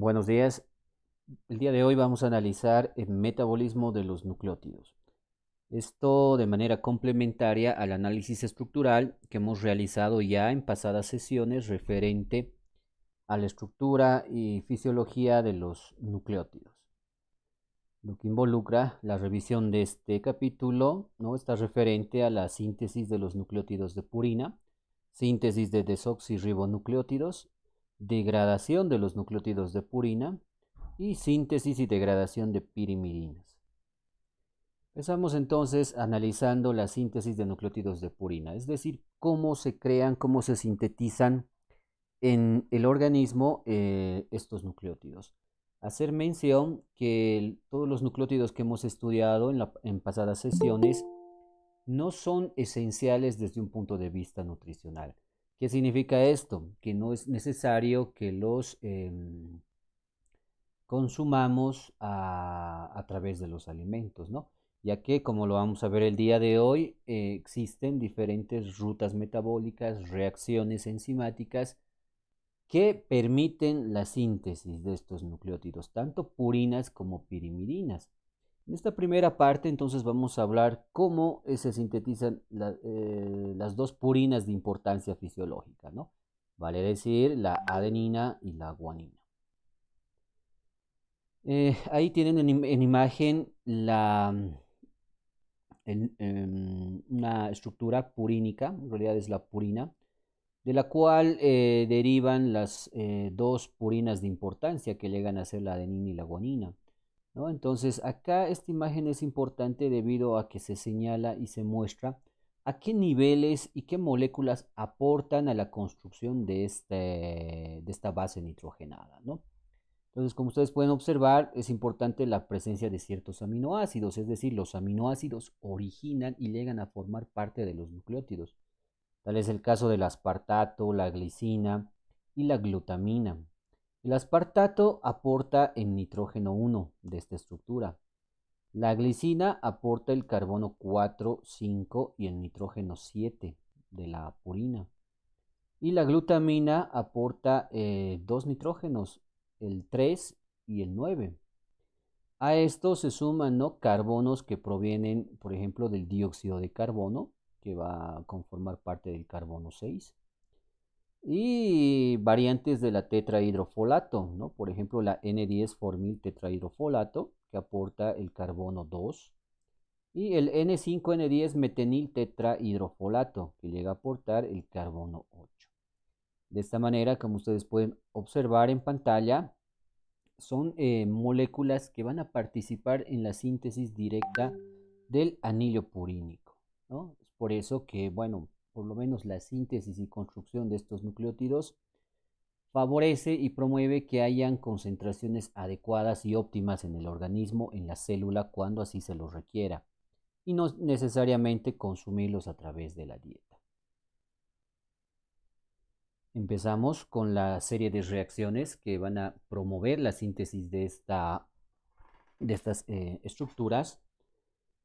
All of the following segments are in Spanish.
Buenos días. El día de hoy vamos a analizar el metabolismo de los nucleótidos. Esto de manera complementaria al análisis estructural que hemos realizado ya en pasadas sesiones referente a la estructura y fisiología de los nucleótidos. Lo que involucra la revisión de este capítulo, ¿no? Está referente a la síntesis de los nucleótidos de purina, síntesis de desoxirribonucleótidos, degradación de los nucleótidos de purina y síntesis y degradación de pirimidines. Empezamos entonces analizando la síntesis de nucleótidos de purina, es decir, cómo se crean, cómo se sintetizan en el organismo estos nucleótidos. Hacer mención que todos los nucleótidos que hemos estudiado en pasadas sesiones no son esenciales desde un punto de vista nutricional. ¿Qué significa esto? Que no es necesario que los consumamos a través de los alimentos, ¿no? Ya que, como lo vamos a ver el día de hoy, existen diferentes rutas metabólicas, reacciones enzimáticas que permiten la síntesis de estos nucleótidos, tanto purinas como pirimidinas. En esta primera parte, entonces, vamos a hablar cómo se sintetizan las dos purinas de importancia fisiológica, ¿no? Vale decir, la adenina y la guanina. Ahí tienen en imagen una estructura purínica, en realidad es la purina, de la cual derivan las dos purinas de importancia que llegan a ser la adenina y la guanina, ¿no? Entonces, acá esta imagen es importante debido a que se señala y se muestra a qué niveles y qué moléculas aportan a la construcción de esta base nitrogenada, ¿no? Entonces, como ustedes pueden observar, es importante la presencia de ciertos aminoácidos, es decir, los aminoácidos originan y llegan a formar parte de los nucleótidos. Tal es el caso del aspartato, la glicina y la glutamina. El aspartato aporta el nitrógeno 1 de esta estructura. La glicina aporta el carbono 4, 5 y el nitrógeno 7 de la purina. Y la glutamina aporta dos nitrógenos, el 3 y el 9. A esto se suman, ¿no?, carbonos que provienen, por ejemplo, del dióxido de carbono, que va a conformar parte del carbono 6, y variantes de la tetrahidrofolato, ¿no? Por ejemplo, la N10-formil tetrahidrofolato, que aporta el carbono 2, y el N5N10 metenil tetrahidrofolato, que llega a aportar el carbono 8. De esta manera, como ustedes pueden observar en pantalla, son moléculas que van a participar en la síntesis directa del anillo purínico, ¿no? Es por eso que, bueno, por lo menos la síntesis y construcción de estos nucleótidos favorece y promueve que hayan concentraciones adecuadas y óptimas en el organismo, en la célula, cuando así se los requiera, y no necesariamente consumirlos a través de la dieta. Empezamos con la serie de reacciones que van a promover la síntesis de estas estructuras.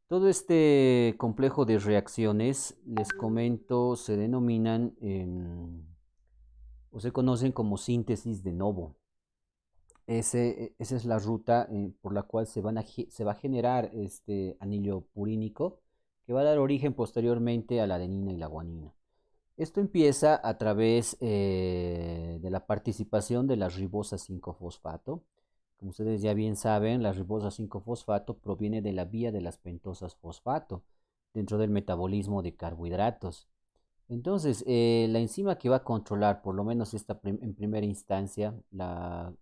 Todo este complejo de reacciones, les comento, se denominan o se conocen como síntesis de novo. Esa es la ruta por la cual se va a generar este anillo purínico que va a dar origen posteriormente a la adenina y la guanina. Esto empieza a través de la participación de la ribosa 5-fosfato. Como ustedes ya bien saben, la ribosa 5-fosfato proviene de la vía de las pentosas fosfato dentro del metabolismo de carbohidratos. Entonces, la enzima que va a controlar, por lo menos en primera instancia, la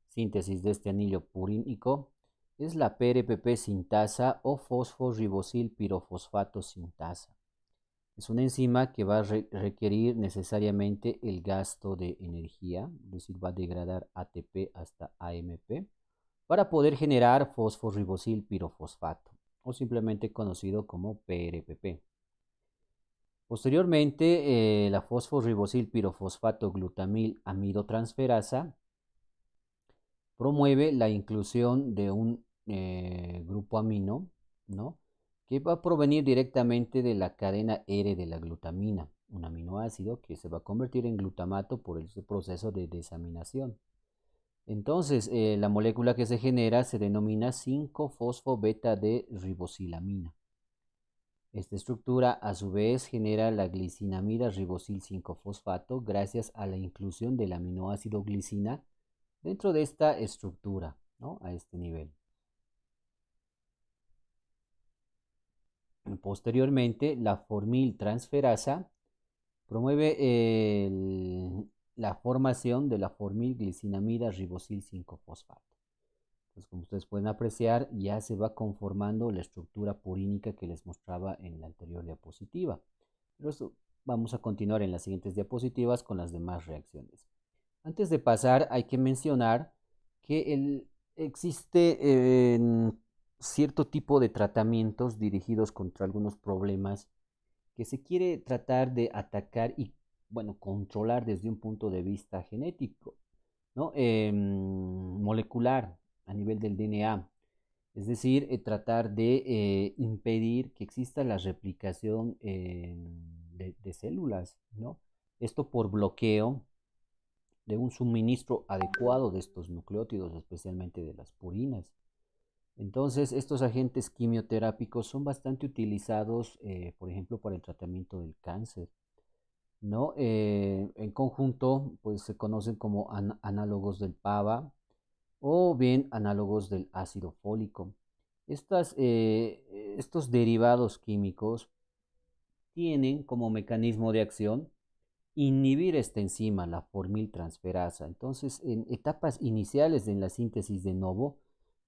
síntesis de este anillo purínico es la PRPP sintasa o fosforibosil pirofosfato sintasa. Es una enzima que va a requerir necesariamente el gasto de energía, es decir, va a degradar ATP hasta AMP para poder generar fosforibosil pirofosfato, o simplemente conocido como PRPP. Posteriormente, la fosforibosil pirofosfato glutamil amidotransferasa promueve la inclusión de un grupo amino, ¿no?, que va a provenir directamente de la cadena R de la glutamina, un aminoácido que se va a convertir en glutamato por ese proceso de desaminación. Entonces, la molécula que se genera se denomina 5-fosfobeta de ribosilamina. Esta estructura a su vez genera la glicinamida ribosil 5-fosfato gracias a la inclusión del aminoácido glicina dentro de esta estructura, ¿no? A este nivel. Posteriormente, la formiltransferasa promueve la formación de la formilglicinamida ribosil 5-fosfato. Entonces, como ustedes pueden apreciar, ya se va conformando la estructura purínica que les mostraba en la anterior diapositiva. Pero eso vamos a continuar en las siguientes diapositivas con las demás reacciones. Antes de pasar, hay que mencionar que existe cierto tipo de tratamientos dirigidos contra algunos problemas que se quiere tratar de atacar y, bueno, controlar desde un punto de vista genético, ¿no? Molecular, a nivel del DNA. Es decir, tratar de impedir que exista la replicación de células, ¿no? Esto por bloqueo de un suministro adecuado de estos nucleótidos, especialmente de las purinas. Entonces, estos agentes quimioterápicos son bastante utilizados, por ejemplo, para el tratamiento del cáncer, ¿no? En conjunto, pues se conocen como análogos del PAVA o bien análogos del ácido fólico. Estos derivados químicos tienen como mecanismo de acción inhibir esta enzima, la formiltransferasa. Entonces, en etapas iniciales de la síntesis de novo,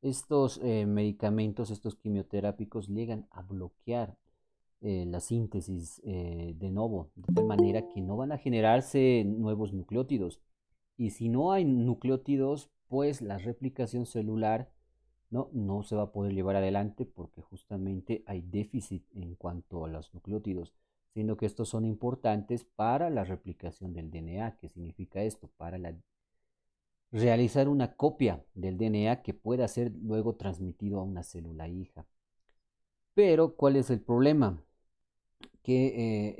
estos medicamentos, estos quimioterápicos llegan a bloquear la síntesis de novo, de tal manera que no van a generarse nuevos nucleótidos. Y si no hay nucleótidos, pues la replicación celular no se va a poder llevar adelante porque justamente hay déficit en cuanto a los nucleótidos, siendo que estos son importantes para la replicación del DNA. ¿Qué significa esto? Para realizar una copia del DNA que pueda ser luego transmitido a una célula hija. Pero, ¿cuál es el problema? Que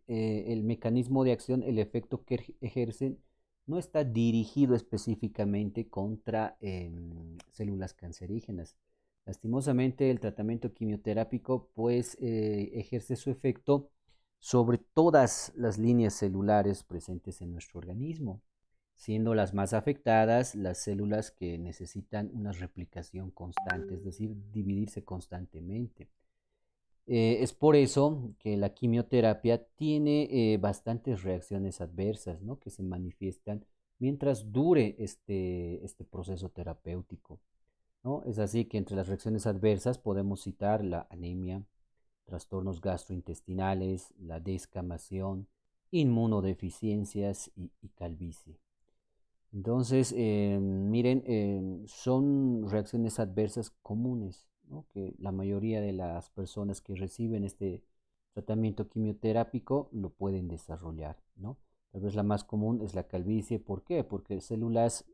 el mecanismo de acción, el efecto que ejercen, no está dirigido específicamente contra células cancerígenas. Lastimosamente, el tratamiento quimioterápico pues ejerce su efecto sobre todas las líneas celulares presentes en nuestro organismo, siendo las más afectadas las células que necesitan una replicación constante, es decir, dividirse constantemente. Es por eso que la quimioterapia tiene bastantes reacciones adversas, ¿no? Que se manifiestan mientras dure este proceso terapéutico, ¿no? Es así que entre las reacciones adversas podemos citar la anemia, trastornos gastrointestinales, la descamación, inmunodeficiencias y calvicie. Entonces, miren, son reacciones adversas comunes, ¿no? Que la mayoría de las personas que reciben este tratamiento quimioterápico lo pueden desarrollar, ¿no? Tal vez la más común es la calvicie. ¿Por qué? Porque células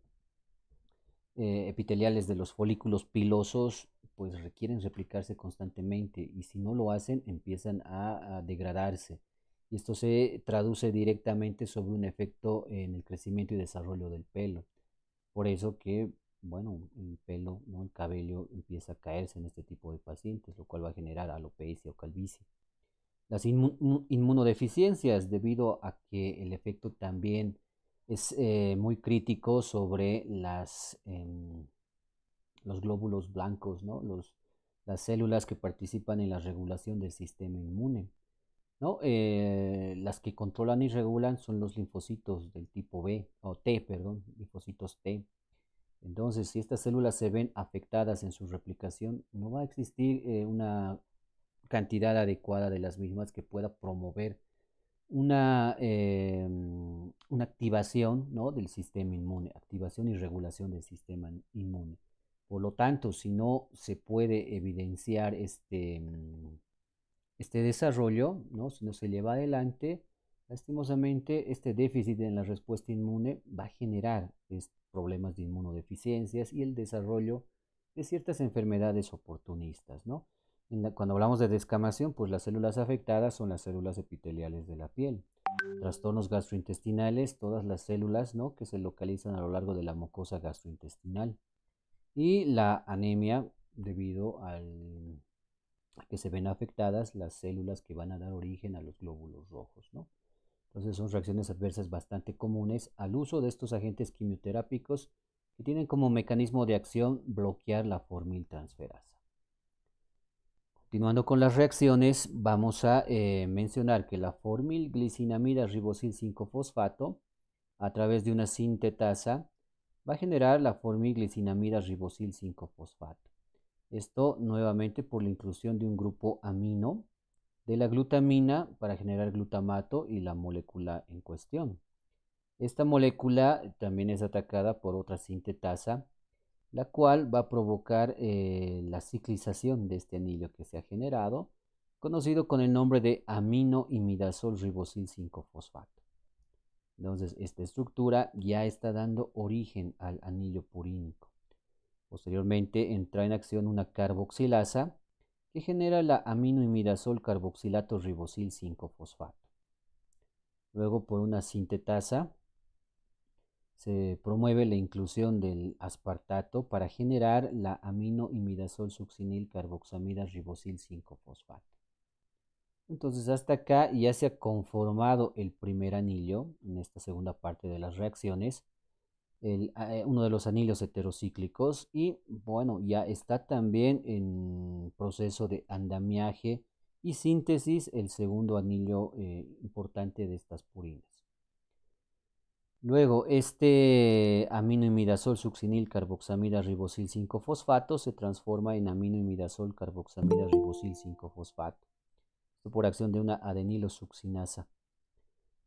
epiteliales de los folículos pilosos pues requieren replicarse constantemente y si no lo hacen empiezan a degradarse. Y esto se traduce directamente sobre un efecto en el crecimiento y desarrollo del pelo. Por eso que, bueno, el pelo, ¿no? El cabello empieza a caerse en este tipo de pacientes, lo cual va a generar alopecia o calvicie. Las inmunodeficiencias, debido a que el efecto también es muy crítico sobre los glóbulos blancos, ¿no? Las células que participan en la regulación del sistema inmune, ¿no? Las que controlan y regulan son los linfocitos del tipo B, o T, perdón, linfocitos T. Entonces, si estas células se ven afectadas en su replicación, no va a existir una cantidad adecuada de las mismas que pueda promover una activación, ¿no? Del sistema inmune, activación y regulación del sistema inmune. Por lo tanto, si no se puede evidenciar este desarrollo, ¿no? Si no se lleva adelante, lastimosamente este déficit en la respuesta inmune va a generar problemas de inmunodeficiencias y el desarrollo de ciertas enfermedades oportunistas, ¿no? Cuando hablamos de descamación, pues las células afectadas son las células epiteliales de la piel. Trastornos gastrointestinales, todas las células, ¿no?, que se localizan a lo largo de la mucosa gastrointestinal. Y la anemia, debido a que se ven afectadas las células que van a dar origen a los glóbulos rojos, ¿no? Entonces son reacciones adversas bastante comunes al uso de estos agentes quimioterápicos que tienen como mecanismo de acción bloquear la formiltransferasa. Continuando con las reacciones, vamos a mencionar que la formilglicinamida ribosil 5-fosfato, a través de una sintetasa, va a generar la formilglicinamida ribosil 5-fosfato. Esto nuevamente por la inclusión de un grupo amino de la glutamina para generar glutamato y la molécula en cuestión. Esta molécula también es atacada por otra sintetasa, la cual va a provocar la ciclización de este anillo que se ha generado, conocido con el nombre de aminoimidazol ribosil 5-fosfato. Entonces, esta estructura ya está dando origen al anillo purínico. Posteriormente entra en acción una carboxilasa que genera la aminoimidazol carboxilato ribosil 5-fosfato. Luego, por una sintetasa, se promueve la inclusión del aspartato para generar la aminoimidazol succinil carboxamida ribosil 5-fosfato. Entonces, hasta acá ya se ha conformado el primer anillo en esta segunda parte de las reacciones, uno de los anillos heterocíclicos, y bueno, ya está también en proceso de andamiaje y síntesis el segundo anillo importante de estas purinas. Luego, este aminoimidazol succinil carboxamida ribosil 5-fosfato se transforma en aminoimidazol carboxamida ribosil 5-fosfato, esto por acción de una adenilosuccinasa.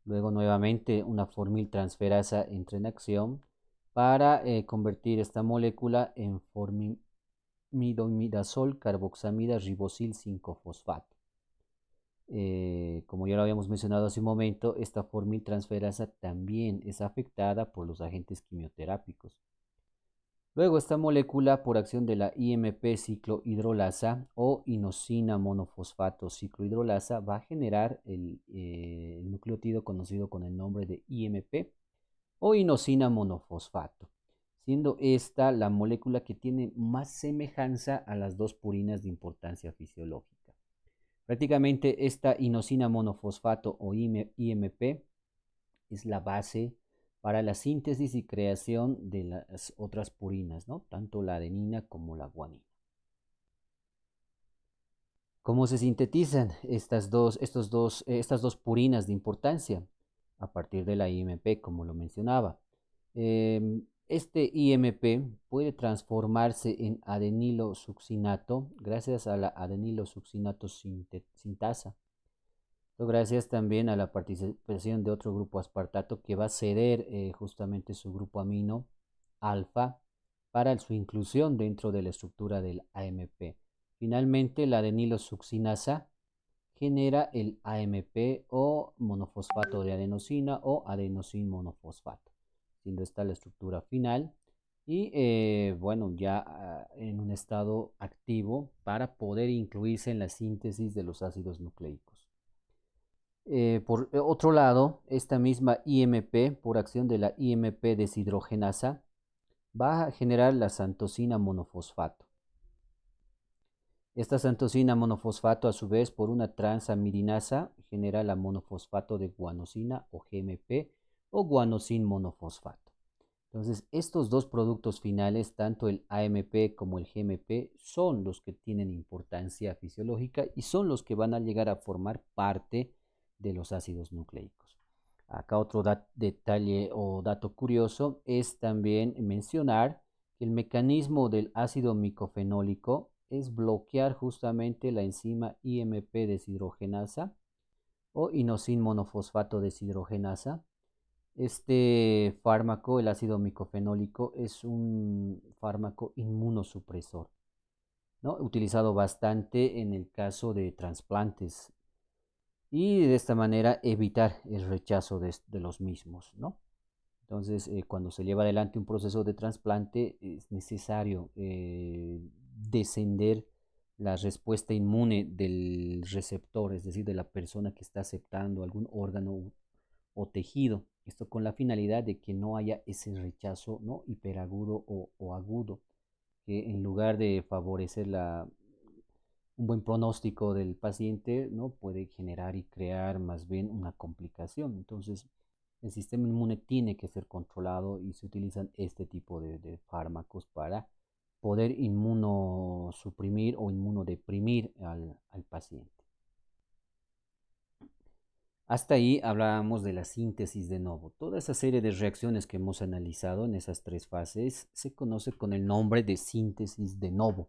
Luego, nuevamente, una formiltransferasa entra en acción para convertir esta molécula en formidoimidazol carboxamida ribosil 5-fosfato. Como ya lo habíamos mencionado hace un momento, esta formiltransferasa también es afectada por los agentes quimioterápicos. Luego, esta molécula, por acción de la IMP ciclohidrolasa o inosina monofosfato ciclohidrolasa, va a generar el nucleótido conocido con el nombre de IMP o inosina monofosfato, siendo esta la molécula que tiene más semejanza a las dos purinas de importancia fisiológica. Prácticamente esta inosina monofosfato o IMP es la base para la síntesis y creación de las otras purinas, ¿no?, tanto la adenina como la guanina. ¿Cómo se sintetizan estas dos purinas de importancia? A partir de la IMP, como lo mencionaba. Este IMP puede transformarse en adenilosuccinato gracias a la adenilosuccinato sintasa. Gracias también a la participación de otro grupo aspartato que va a ceder justamente su grupo amino alfa para su inclusión dentro de la estructura del AMP. Finalmente, la adenilosuccinasa genera el AMP o monofosfato de adenosina o adenosin monofosfato, siendo esta la estructura final y bueno, ya en un estado activo para poder incluirse en la síntesis de los ácidos nucleicos. Por otro lado, esta misma IMP, por acción de la IMP deshidrogenasa, va a generar la xantosina monofosfato. Esta xantosina monofosfato, a su vez, por una transaminidasa, genera la monofosfato de guanosina o GMP o guanosin monofosfato. Entonces, estos dos productos finales, tanto el AMP como el GMP, son los que tienen importancia fisiológica y son los que van a llegar a formar parte de los ácidos nucleicos. Acá otro detalle o dato curioso es también mencionar que el mecanismo del ácido micofenólico es bloquear justamente la enzima IMP deshidrogenasa o inosin monofosfato deshidrogenasa. Este fármaco, el ácido micofenólico, es un fármaco inmunosupresor, ¿no?, utilizado bastante en el caso de trasplantes y de esta manera evitar el rechazo de los mismos, ¿no? Entonces, cuando se lleva adelante un proceso de trasplante, es necesario descender la respuesta inmune del receptor, es decir, de la persona que está aceptando algún órgano o tejido. Esto con la finalidad de que no haya ese rechazo, ¿no?, hiperagudo o agudo, que en lugar de favorecer un buen pronóstico del paciente, ¿no?, puede generar y crear más bien una complicación. Entonces, el sistema inmune tiene que ser controlado y se utilizan este tipo de fármacos para poder inmunosuprimir o inmunodeprimir al paciente. Hasta ahí hablábamos de la síntesis de novo. Toda esa serie de reacciones que hemos analizado en esas tres fases se conoce con el nombre de síntesis de novo.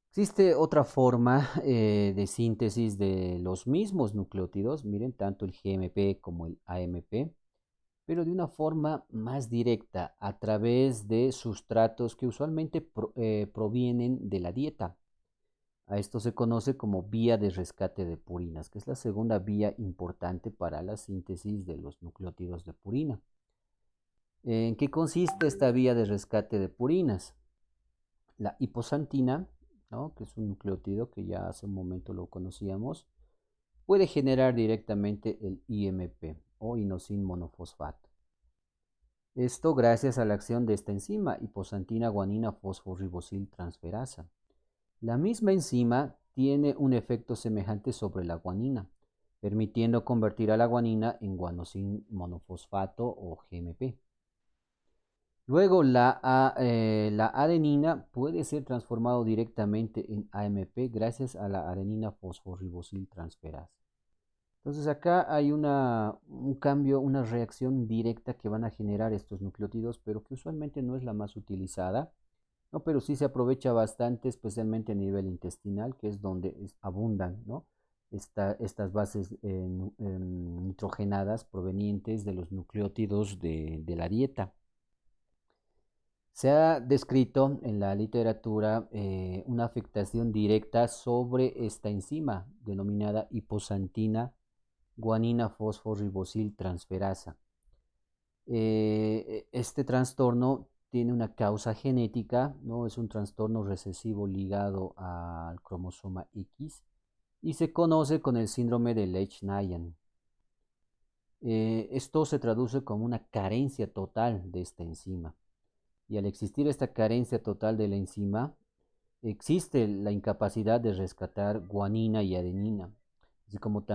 Existe otra forma de síntesis de los mismos nucleótidos, miren, tanto el GMP como el AMP, pero de una forma más directa a través de sustratos que usualmente provienen de la dieta. A esto se conoce como vía de rescate de purinas, que es la segunda vía importante para la síntesis de los nucleótidos de purina. ¿En qué consiste esta vía de rescate de purinas? La hiposantina, ¿no?, que es un nucleótido que ya hace un momento lo conocíamos, puede generar directamente el IMP o inosin monofosfato. Esto gracias a la acción de esta enzima, hiposantina guanina fosforibosil transferasa. La misma enzima tiene un efecto semejante sobre la guanina, permitiendo convertir a la guanina en guanosin monofosfato o GMP. Luego la adenina puede ser transformado directamente en AMP gracias a la adenina fosforibosil transferasa. Entonces acá hay un cambio, una reacción directa que van a generar estos nucleótidos, pero que usualmente no es la más utilizada, ¿no? Pero sí se aprovecha bastante, especialmente a nivel intestinal, que es donde abundan, ¿no?, estas bases nitrogenadas provenientes de los nucleótidos de la dieta. Se ha descrito en la literatura una afectación directa sobre esta enzima denominada hiposantina guanina fosforibosil transferasa. Este trastorno tiene una causa genética, ¿no? Es un trastorno recesivo ligado al cromosoma X y se conoce con el síndrome de Lesch-Nyhan. Esto se traduce como una carencia total de esta enzima. Y al existir esta carencia total de la enzima, existe la incapacidad de rescatar guanina y adenina, así como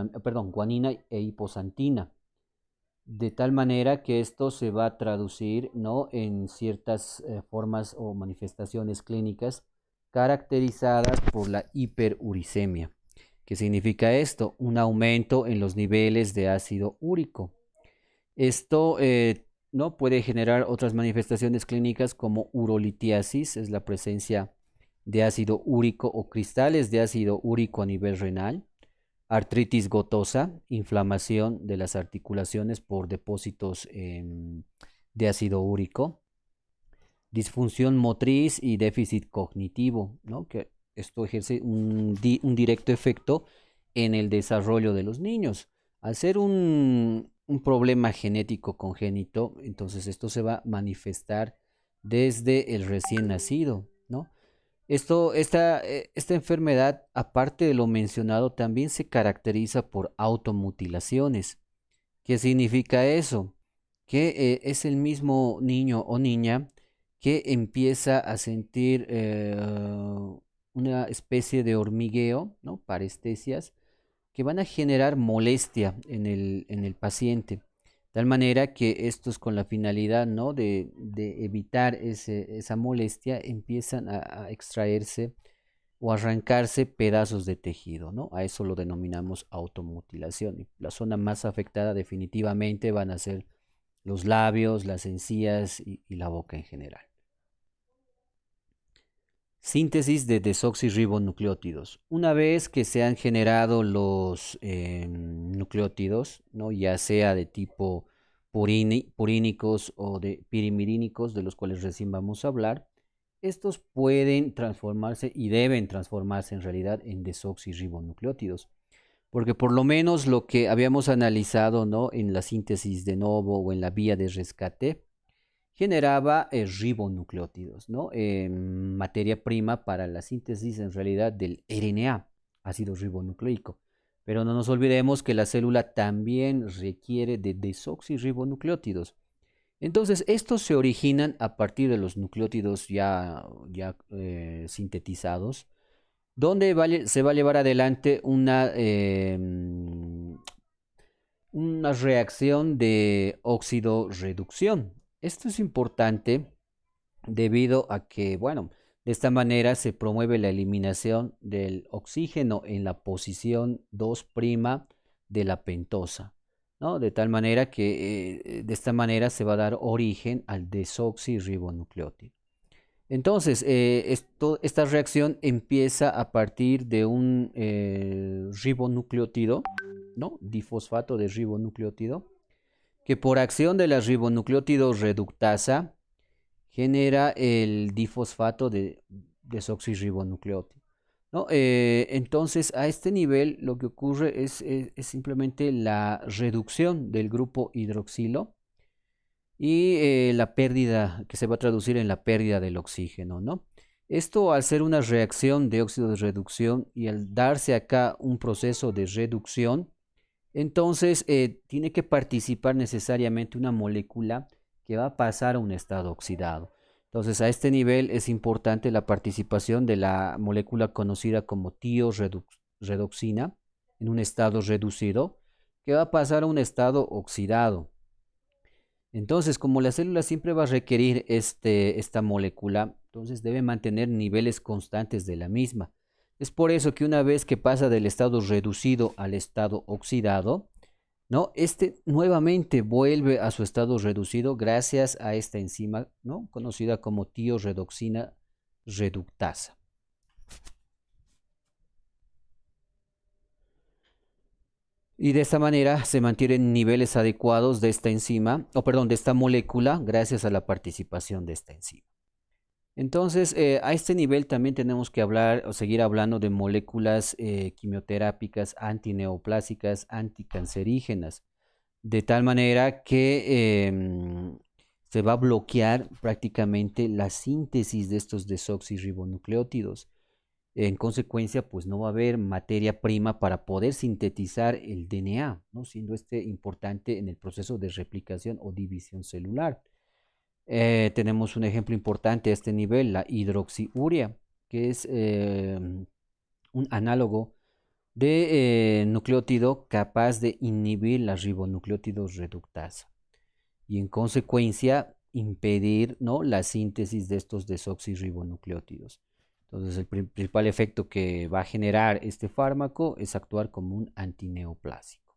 guanina e hiposantina, de tal manera que esto se va a traducir, ¿no?, en ciertas formas o manifestaciones clínicas caracterizadas por la hiperuricemia. ¿Qué significa esto? Un aumento en los niveles de ácido úrico. Esto ¿no?, puede generar otras manifestaciones clínicas como urolitiasis, es la presencia de ácido úrico o cristales de ácido úrico a nivel renal, artritis gotosa, inflamación de las articulaciones por depósitos de ácido úrico, disfunción motriz y déficit cognitivo, ¿no?, que esto ejerce un directo efecto en el desarrollo de los niños. Al ser un problema genético congénito, entonces esto se va a manifestar desde el recién nacido, ¿no? Esta enfermedad, aparte de lo mencionado, también se caracteriza por automutilaciones. ¿Qué significa eso? Que es el mismo niño o niña que empieza a sentir una especie de hormigueo, ¿no?, parestesias, que van a generar molestia en el paciente. De tal manera que estos, con la finalidad, ¿no?, de evitar esa molestia, empiezan a extraerse o arrancarse pedazos de tejido, ¿no? A eso lo denominamos automutilación. Y la zona más afectada definitivamente van a ser los labios, las encías y la boca en general. Síntesis de desoxirribonucleótidos. Una vez que se han generado los nucleótidos, ¿no?, ya sea de tipo purínicos o de pirimirínicos, de los cuales recién vamos a hablar, estos pueden transformarse y deben transformarse en realidad en desoxirribonucleótidos, porque por lo menos lo que habíamos analizado, ¿no?, en la síntesis de novo o en la vía de rescate, generaba ribonucleótidos, ¿no?, materia prima para la síntesis en realidad del RNA, ácido ribonucleico. Pero no nos olvidemos que la célula también requiere de desoxirribonucleótidos. Entonces, estos se originan a partir de los nucleótidos ya sintetizados, donde se va a llevar adelante una reacción de óxido reducción. Esto es importante debido a que, bueno, de esta manera se promueve la eliminación del oxígeno en la posición 2' de la pentosa, ¿no? De tal manera que de esta manera se va a dar origen al desoxirribonucleótido. Entonces, esta reacción empieza a partir de un ribonucleótido, ¿no? Difosfato de ribonucleótido, que por acción de la ribonucleótido reductasa genera el difosfato de desoxirribonucleótido, ¿no? Entonces, a este nivel lo que ocurre es simplemente la reducción del grupo hidroxilo y la pérdida, que se va a traducir en la pérdida del oxígeno, ¿no? Esto al ser una reacción de óxido de reducción y al darse acá un proceso de reducción, entonces tiene que participar necesariamente una molécula que va a pasar a un estado oxidado. Entonces a este nivel es importante la participación de la molécula conocida como tioredoxina en un estado reducido que va a pasar a un estado oxidado. Entonces, como la célula siempre va a requerir esta molécula, entonces debe mantener niveles constantes de la misma. Es por eso que una vez que pasa del estado reducido al estado oxidado, ¿no? Este nuevamente vuelve a su estado reducido gracias a esta enzima, ¿no? Conocida como tioredoxina reductasa. Y de esta manera se mantienen niveles adecuados de esta enzima, o perdón, de esta molécula gracias a la participación de esta enzima. Entonces, a este nivel también tenemos que hablar o seguir hablando de moléculas quimioterápicas antineoplásicas, anticancerígenas, de tal manera que se va a bloquear prácticamente la síntesis de estos desoxirribonucleótidos. En consecuencia, pues no va a haber materia prima para poder sintetizar el DNA, ¿no? Siendo este importante en el proceso de replicación o división celular. Tenemos un ejemplo importante a este nivel, la hidroxiurea, que es un análogo de nucleótido capaz de inhibir la ribonucleótido reductasa y en consecuencia impedir, ¿no?, la síntesis de estos desoxirribonucleótidos. Entonces el principal efecto que va a generar este fármaco es actuar como un antineoplásico.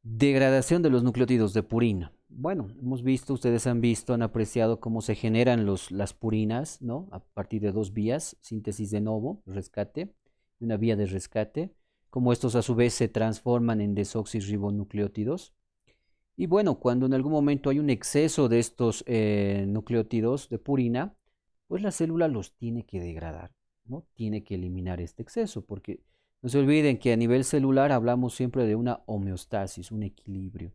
Degradación de los nucleótidos de purina. Bueno, hemos visto, ustedes han visto, han apreciado cómo se generan las purinas, ¿no? A partir de dos vías, síntesis de novo, rescate, y una vía de rescate, cómo estos a su vez se transforman en desoxirribonucleótidos. Y bueno, cuando en algún momento hay un exceso de estos nucleótidos de purina, pues la célula los tiene que degradar, ¿no? Tiene que eliminar este exceso, porque no se olviden que a nivel celular hablamos siempre de una homeostasis, un equilibrio.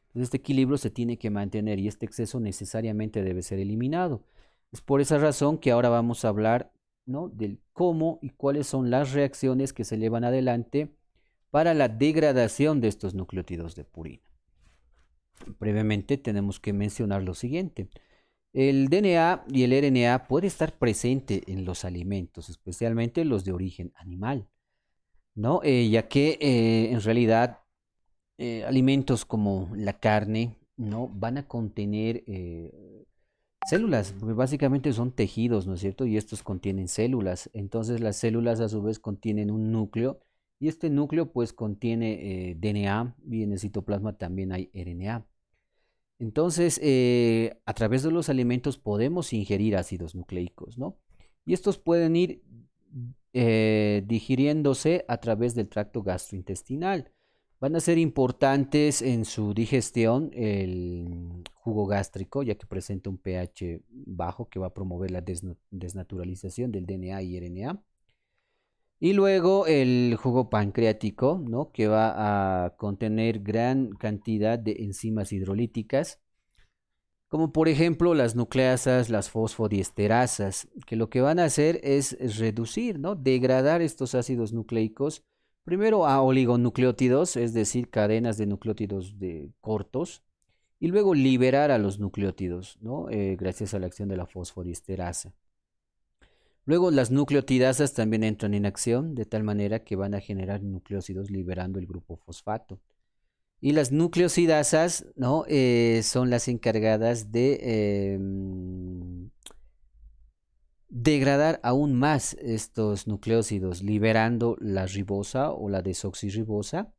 Entonces este equilibrio se tiene que mantener y este exceso necesariamente debe ser eliminado. Es por esa razón que ahora vamos a hablar, ¿no?, del cómo y cuáles son las reacciones que se llevan adelante para la degradación de estos nucleótidos de purina. Brevemente tenemos que mencionar lo siguiente. El DNA y el RNA puede estar presente en los alimentos, especialmente los de origen animal, ¿no? Ya que en realidad alimentos como la carne, ¿no?, van a contener células, porque básicamente son tejidos, ¿no es cierto? Y estos contienen células. Entonces las células a su vez contienen un núcleo y este núcleo pues contiene DNA y en el citoplasma también hay RNA. Entonces, a través de los alimentos podemos ingerir ácidos nucleicos, ¿no? Y estos pueden ir digiriéndose a través del tracto gastrointestinal. Van a ser importantes en su digestión el jugo gástrico, ya que presenta un pH bajo que va a promover la desnaturalización del DNA y RNA. Y luego el jugo pancreático, ¿no?, que va a contener gran cantidad de enzimas hidrolíticas como por ejemplo las nucleasas, las fosfodiesterasas, que lo que van a hacer es reducir, ¿no? Degradar estos ácidos nucleicos, primero a oligonucleótidos, es decir, cadenas de nucleótidos cortos, y luego liberar a los nucleótidos, ¿no? Gracias a la acción de la fosfodiesterasa. Luego las nucleotidasas también entran en acción, de tal manera que van a generar nucleósidos liberando el grupo fosfato. Y las nucleosidasas, ¿no? Son las encargadas de degradar aún más estos nucleósidos, liberando la ribosa o la desoxirribosa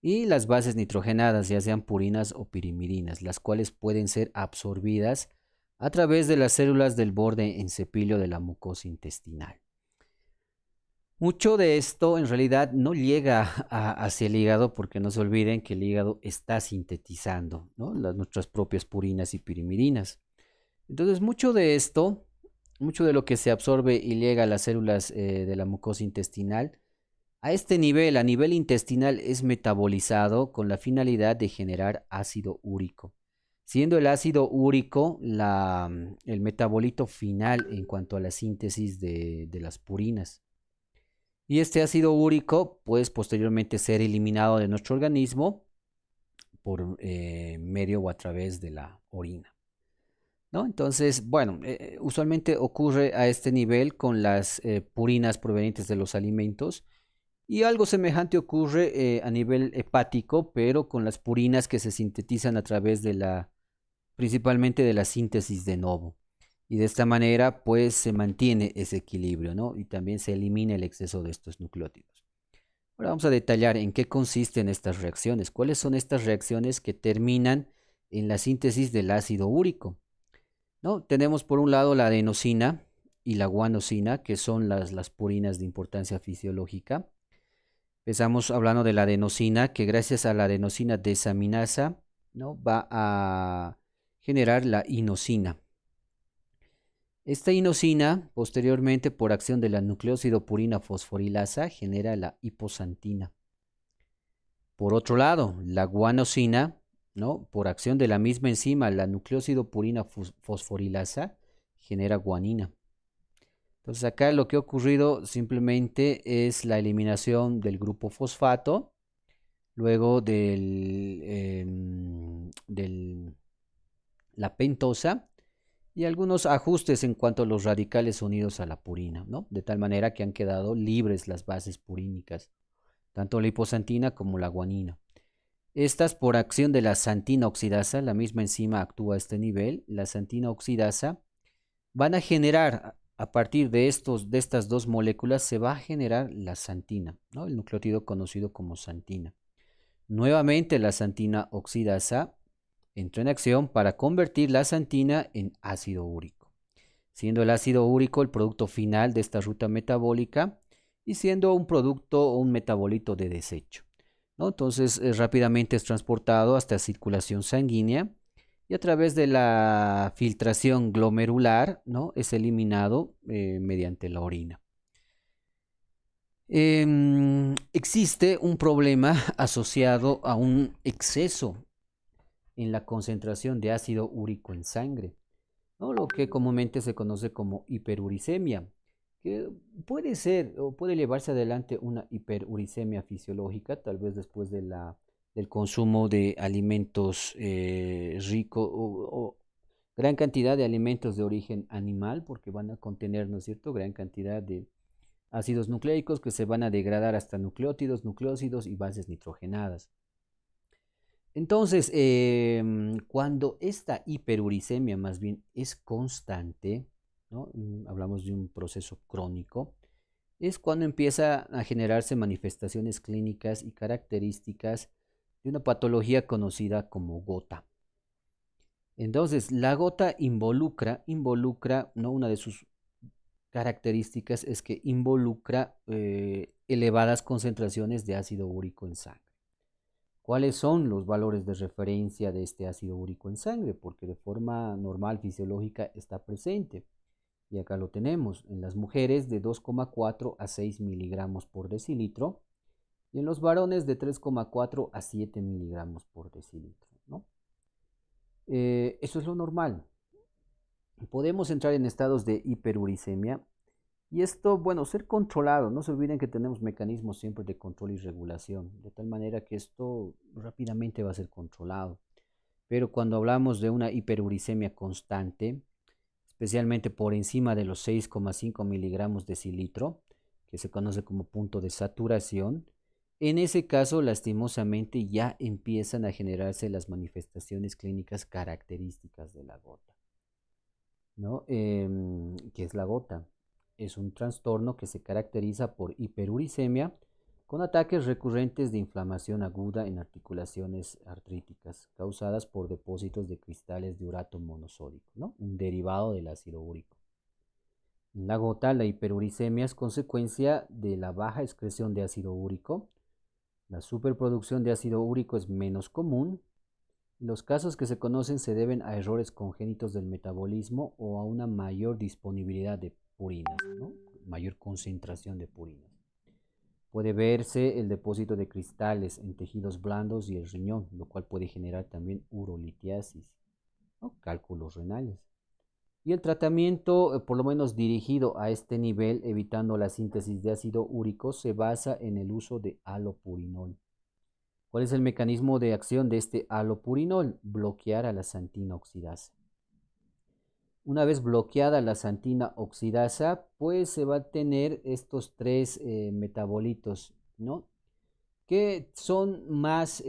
y las bases nitrogenadas, ya sean purinas o pirimidines, las cuales pueden ser absorbidas a través de las células del borde ensepilio de la mucosa intestinal. Mucho de esto en realidad no llega hacia el hígado porque no se olviden que el hígado está sintetizando, ¿no? Nuestras propias purinas y pirimidinas. Entonces mucho de esto, mucho de lo que se absorbe y llega a las células de la mucosa intestinal, a este nivel, a nivel intestinal, es metabolizado con la finalidad de generar ácido úrico, siendo el ácido úrico el metabolito final en cuanto a la síntesis de las purinas. Y este ácido úrico puede posteriormente ser eliminado de nuestro organismo por medio o a través de la orina, ¿no? Entonces, bueno, usualmente ocurre a este nivel con las purinas provenientes de los alimentos y algo semejante ocurre a nivel hepático, pero con las purinas que se sintetizan a través principalmente de la síntesis de novo. Y de esta manera, pues se mantiene ese equilibrio, ¿no? Y también se elimina el exceso de estos nucleótidos. Ahora vamos a detallar en qué consisten estas reacciones. ¿Cuáles son estas reacciones que terminan en la síntesis del ácido úrico? ¿No? Tenemos por un lado la adenosina y la guanosina, que son las purinas de importancia fisiológica. Empezamos hablando de la adenosina, que gracias a la adenosina desaminasa, ¿no? Va a generar la inosina. Esta inosina, posteriormente por acción de la nucleósido purina fosforilasa, genera la hiposantina. Por otro lado, la guanosina, ¿no? Por acción de la misma enzima, la nucleósido purina fosforilasa, genera guanina. Entonces acá lo que ha ocurrido simplemente es la eliminación del grupo fosfato, luego la pentosa, y algunos ajustes en cuanto a los radicales unidos a la purina, ¿no? De tal manera que han quedado libres las bases purínicas, tanto la hiposantina como la guanina. Estas, por acción de la santina oxidasa, la misma enzima actúa a este nivel, la santina oxidasa, van a generar, a partir de estas dos moléculas, se va a generar la santina, ¿no? El nucleótido conocido como santina. Nuevamente la santina oxidasa entra en acción para convertir la santina en ácido úrico, siendo el ácido úrico el producto final de esta ruta metabólica y siendo un producto o un metabolito de desecho, ¿no? Entonces rápidamente es transportado hasta circulación sanguínea y a través de la filtración glomerular, ¿no? Es eliminado mediante la orina. Existe un problema asociado a un exceso en la concentración de ácido úrico en sangre, ¿no? Lo que comúnmente se conoce como hiperuricemia, que puede ser o puede llevarse adelante una hiperuricemia fisiológica, tal vez después del consumo de alimentos ricos o gran cantidad de alimentos de origen animal, porque van a contener, ¿no es cierto?, gran cantidad de ácidos nucleicos que se van a degradar hasta nucleótidos, nucleósidos y bases nitrogenadas. Entonces, cuando esta hiperuricemia más bien es constante, ¿no? Hablamos de un proceso crónico, es cuando empieza a generarse manifestaciones clínicas y características de una patología conocida como gota. Entonces, la gota involucra, ¿no? Una de sus características es que involucra elevadas concentraciones de ácido úrico en sangre. ¿Cuáles son los valores de referencia de este ácido úrico en sangre? Porque de forma normal, fisiológica, está presente. Y acá lo tenemos en las mujeres de 2,4 a 6 miligramos por decilitro y en los varones de 3,4 a 7 miligramos por decilitro, ¿no? Eso es lo normal. Podemos entrar en estados de hiperuricemia y esto, bueno, ser controlado. No se olviden que tenemos mecanismos siempre de control y regulación, de tal manera que esto rápidamente va a ser controlado. Pero cuando hablamos de una hiperuricemia constante, especialmente por encima de los 6,5 miligramos de cilitro, que se conoce como punto de saturación, en ese caso, lastimosamente, ya empiezan a generarse las manifestaciones clínicas características de la gota, ¿no? ¿Qué es la gota? Es un trastorno que se caracteriza por hiperuricemia con ataques recurrentes de inflamación aguda en articulaciones artríticas causadas por depósitos de cristales de urato monosódico, ¿no? Un derivado del ácido úrico. En la gota, la hiperuricemia es consecuencia de la baja excreción de ácido úrico. La superproducción de ácido úrico es menos común. Los casos que se conocen se deben a errores congénitos del metabolismo o a una mayor disponibilidad de purinas, ¿no? Mayor concentración de purinas. Puede verse el depósito de cristales en tejidos blandos y el riñón, lo cual puede generar también urolitiasis, ¿no? Cálculos renales. Y el tratamiento, por lo menos dirigido a este nivel, evitando la síntesis de ácido úrico, se basa en el uso de alopurinol. ¿Cuál es el mecanismo de acción de este alopurinol? Bloquear a la xantina oxidasa. Una vez bloqueada la xantina oxidasa, pues se va a tener estos tres metabolitos, ¿no? Que son más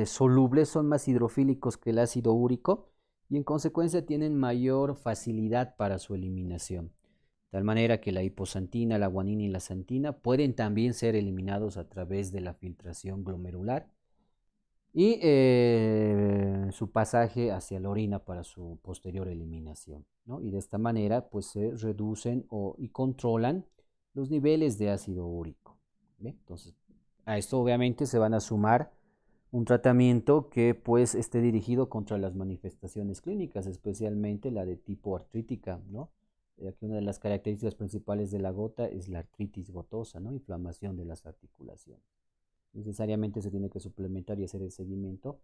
solubles, son más hidrofílicos que el ácido úrico y en consecuencia tienen mayor facilidad para su eliminación. De tal manera que la hipoxantina, la guanina y la xantina pueden también ser eliminados a través de la filtración glomerular y su pasaje hacia la orina para su posterior eliminación, ¿no? Y de esta manera pues se reducen y controlan los niveles de ácido úrico. ¿Bien? Entonces, a esto obviamente se van a sumar un tratamiento que pues esté dirigido contra las manifestaciones clínicas, especialmente la de tipo artrítica, ¿no? Ya que una de las características principales de la gota es la artritis gotosa, ¿no? Inflamación de las articulaciones. Necesariamente se tiene que suplementar y hacer el seguimiento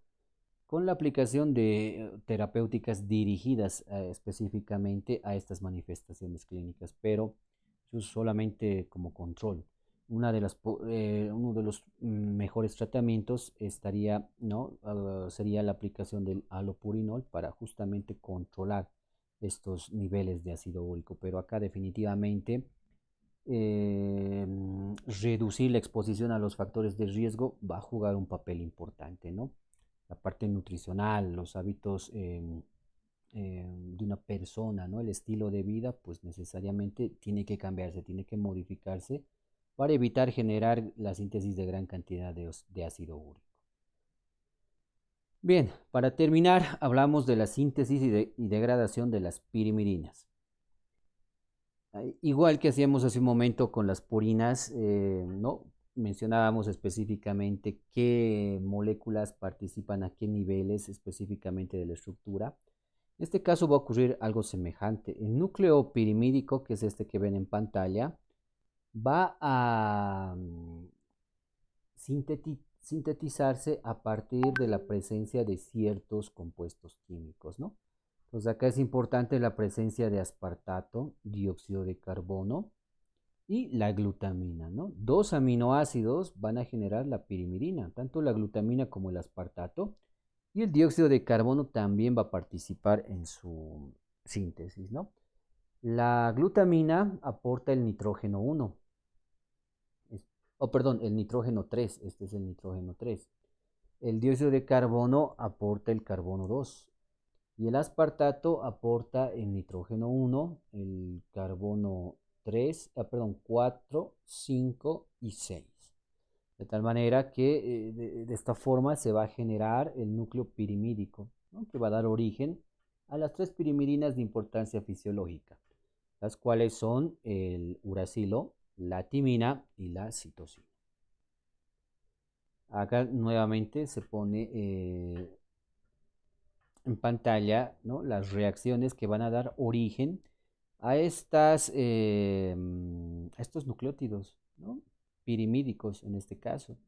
con la aplicación de terapéuticas dirigidas específicamente a estas manifestaciones clínicas, pero eso es solamente como control. Uno de los mejores tratamientos estaría, ¿no? Sería la aplicación del alopurinol para justamente controlar estos niveles de ácido úrico, pero acá definitivamente eh, reducir la exposición a los factores de riesgo va a jugar un papel importante, ¿no? La parte nutricional, los hábitos de una persona, ¿no? El estilo de vida, pues necesariamente tiene que cambiarse, tiene que modificarse para evitar generar la síntesis de gran cantidad de ácido úrico. Bien, para terminar, hablamos de la síntesis y degradación de las pirimidines. Igual que hacíamos hace un momento con las purinas, ¿no? Mencionábamos específicamente qué moléculas participan a qué niveles específicamente de la estructura. En este caso va a ocurrir algo semejante. El núcleo pirimídico, que es este que ven en pantalla, va a sintetizarse a partir de la presencia de ciertos compuestos químicos, ¿no? Entonces acá es importante la presencia de aspartato, dióxido de carbono y la glutamina, ¿no? Dos aminoácidos van a generar la pirimidina, tanto la glutamina como el aspartato, y el dióxido de carbono también va a participar en su síntesis, ¿no? La glutamina aporta el nitrógeno 1, perdón, el nitrógeno 3, este es el nitrógeno 3. El dióxido de carbono aporta el carbono 2. Y el aspartato aporta el nitrógeno 1, el carbono 3, perdón, 4, 5 y 6. De tal manera que de esta forma se va a generar el núcleo pirimídico, ¿no? Que va a dar origen a las tres pirimidinas de importancia fisiológica, las cuales son el uracilo, la timina y la citosina. Acá nuevamente se pone en pantalla, ¿no? Las reacciones que van a dar origen a, a estos nucleótidos, ¿no? Pirimídicos en este caso.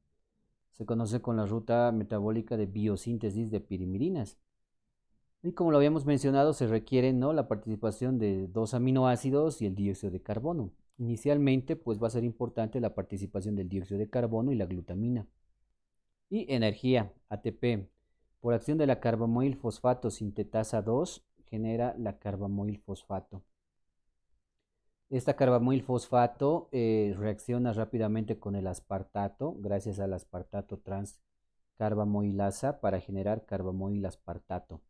Se conoce con la ruta metabólica de biosíntesis de pirimidinas. Y como lo habíamos mencionado, se requiere, ¿no?, la participación de dos aminoácidos y el dióxido de carbono. Inicialmente, pues va a ser importante la participación del dióxido de carbono y la glutamina. Y energía, ATP. Por acción de la carbamoil fosfato sintetasa 2, genera la carbamoil fosfato. Esta carbamoil fosfato reacciona rápidamente con el aspartato, gracias al aspartato transcarbamoilasa, para generar carbamoil aspartato.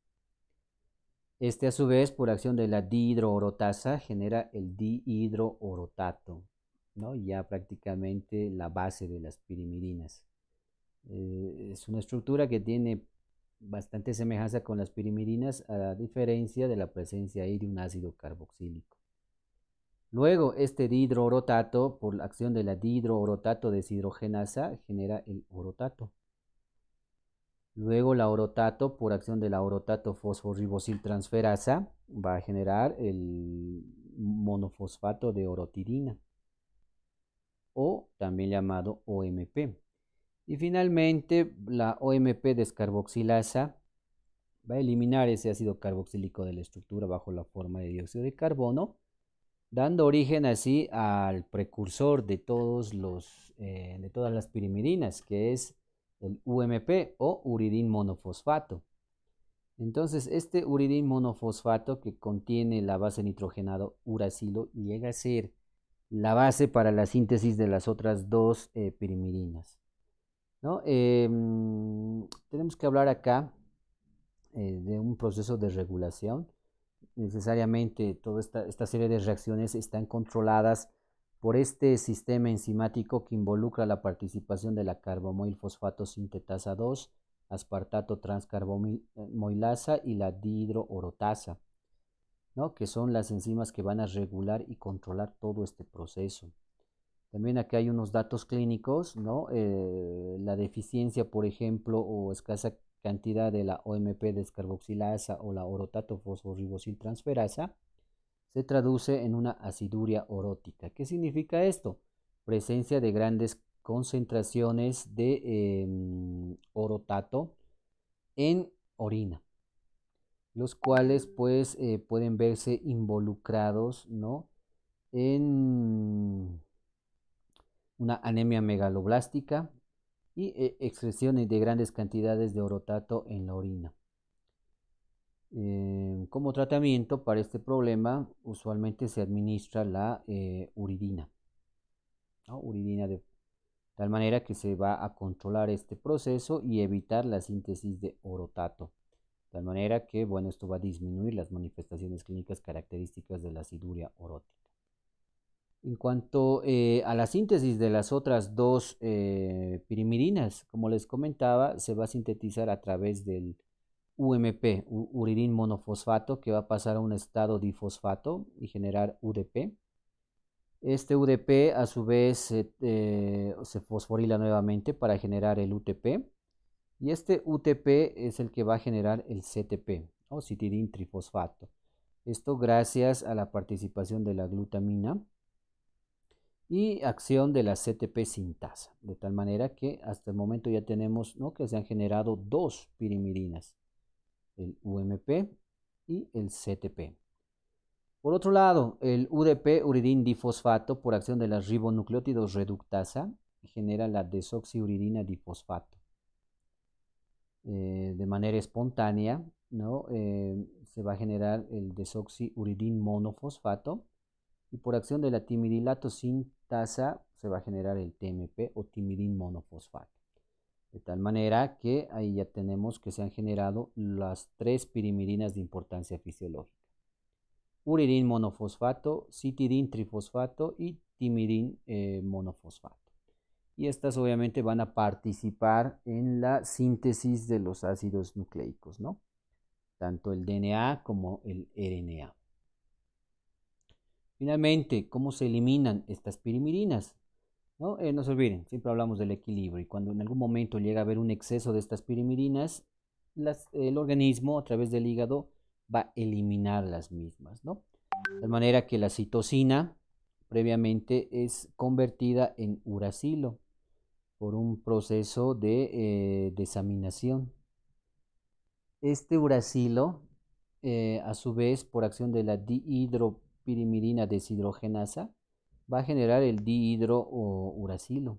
Este a su vez, por acción de la dihidroorotasa, genera el dihidroorotato, ¿no? Ya prácticamente la base de las pirimidinas. Es una estructura que tiene bastante semejanza con las pirimidinas, a diferencia de la presencia ahí de un ácido carboxílico. Luego, este dihidroorotato, por la acción de la dihidroorotato deshidrogenasa, genera el orotato. Luego, la orotato, por acción de la orotato fosforibosiltransferasa, va a generar el monofosfato de orotidina, o también llamado OMP. Y finalmente, la OMP descarboxilasa va a eliminar ese ácido carboxílico de la estructura bajo la forma de dióxido de carbono, dando origen así al precursor de todas las pirimidinas, que es el UMP o uridín monofosfato. Entonces, este uridín monofosfato, que contiene la base nitrogenado uracilo, llega a ser la base para la síntesis de las otras dos pirimidinas, ¿no? Tenemos que hablar acá de un proceso de regulación. Necesariamente toda esta serie de reacciones están controladas por este sistema enzimático que involucra la participación de la carbamoil fosfato sintetasa 2, aspartato transcarbamoilasa y la dihidroorotasa, ¿no?, que son las enzimas que van a regular y controlar todo este proceso. También aquí hay unos datos clínicos, ¿no? La deficiencia, por ejemplo, o escasa cantidad de la OMP descarboxilasa o la orotato fosforibosiltransferasa se traduce en una aciduria orótica. ¿Qué significa esto? Presencia de grandes concentraciones de orotato en orina, los cuales pues pueden verse involucrados, ¿no?, en una anemia megaloblástica y excreciones de grandes cantidades de orotato en la orina. Como tratamiento para este problema, usualmente se administra la uridina, ¿no? Uridina de tal manera que se va a controlar este proceso y evitar la síntesis de orotato. De tal manera que, bueno, esto va a disminuir las manifestaciones clínicas características de la aciduria orótica. En cuanto a la síntesis de las otras dos pirimidinas, como les comentaba, se va a sintetizar a través del UMP, uridín monofosfato, que va a pasar a un estado difosfato y generar UDP. Este UDP a su vez se fosforila nuevamente para generar el UTP, y este UTP es el que va a generar el CTP, o citidín trifosfato. Esto gracias a la participación de la glutamina y acción de la CTP sintasa, de tal manera que hasta el momento ya tenemos, ¿no?, que se han generado dos pirimidinas, el UMP y el CTP. Por otro lado, el UDP, uridín difosfato, por acción de las ribonucleótidos reductasa, genera la desoxiuridina difosfato. De manera espontánea, ¿no?, se va a generar el desoxiuridín monofosfato, y por acción de la timidilato sintasa se va a generar el TMP o timidín monofosfato. De tal manera que ahí ya tenemos que se han generado las tres pirimidinas de importancia fisiológica: uridín monofosfato, citidín trifosfato y timidín monofosfato. Y estas obviamente van a participar en la síntesis de los ácidos nucleicos, ¿no?, tanto el DNA como el RNA. Finalmente, ¿cómo se eliminan estas pirimidinas? ¿No? No se olviden, siempre hablamos del equilibrio, y cuando en algún momento llega a haber un exceso de estas pirimidinas, el organismo a través del hígado va a eliminar las mismas, ¿no? De manera que la citosina previamente es convertida en uracilo por un proceso de desaminación. Este uracilo a su vez, por acción de la dihidropirimidina deshidrogenasa, va a generar el dihidrouracilo.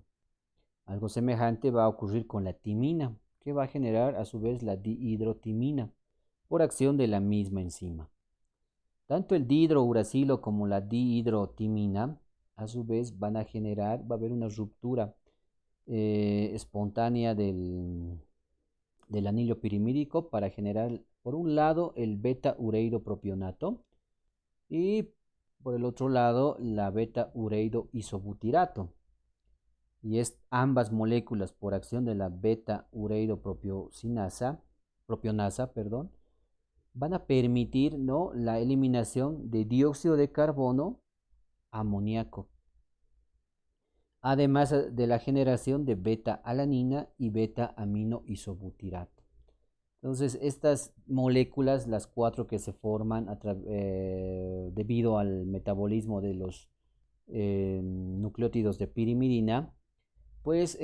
Algo semejante va a ocurrir con la timina, que va a generar a su vez la dihidrotimina, por acción de la misma enzima. Tanto el dihidrouracilo como la dihidrotimina, a su vez, van a generar, va a haber una ruptura espontánea del anillo pirimídico para generar, por un lado, el beta-ureido-propionato y por el otro lado, la beta-ureido-isobutirato. Y ambas moléculas, por acción de la beta-ureido-propionasa, perdón, van a permitir, ¿no?, la eliminación de dióxido de carbono, amoníaco, además de la generación de beta-alanina y beta-aminoisobutirato. Entonces, estas moléculas, las cuatro que se forman debido al metabolismo de los nucleótidos de pirimidina, pues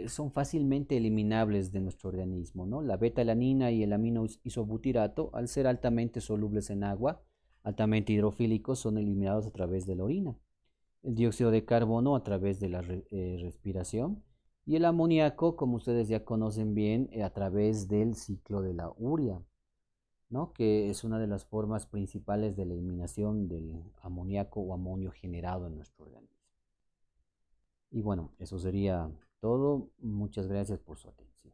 son fácilmente eliminables de nuestro organismo, ¿no? La beta-alanina y el aminoisobutirato, al ser altamente solubles en agua, altamente hidrofílicos, son eliminados a través de la orina. El dióxido de carbono a través de la respiración y el amoníaco, como ustedes ya conocen bien, a través del ciclo de la urea, ¿no?, que es una de las formas principales de la eliminación del amoníaco o amonio generado en nuestro organismo. Y bueno, eso sería todo. Muchas gracias por su atención.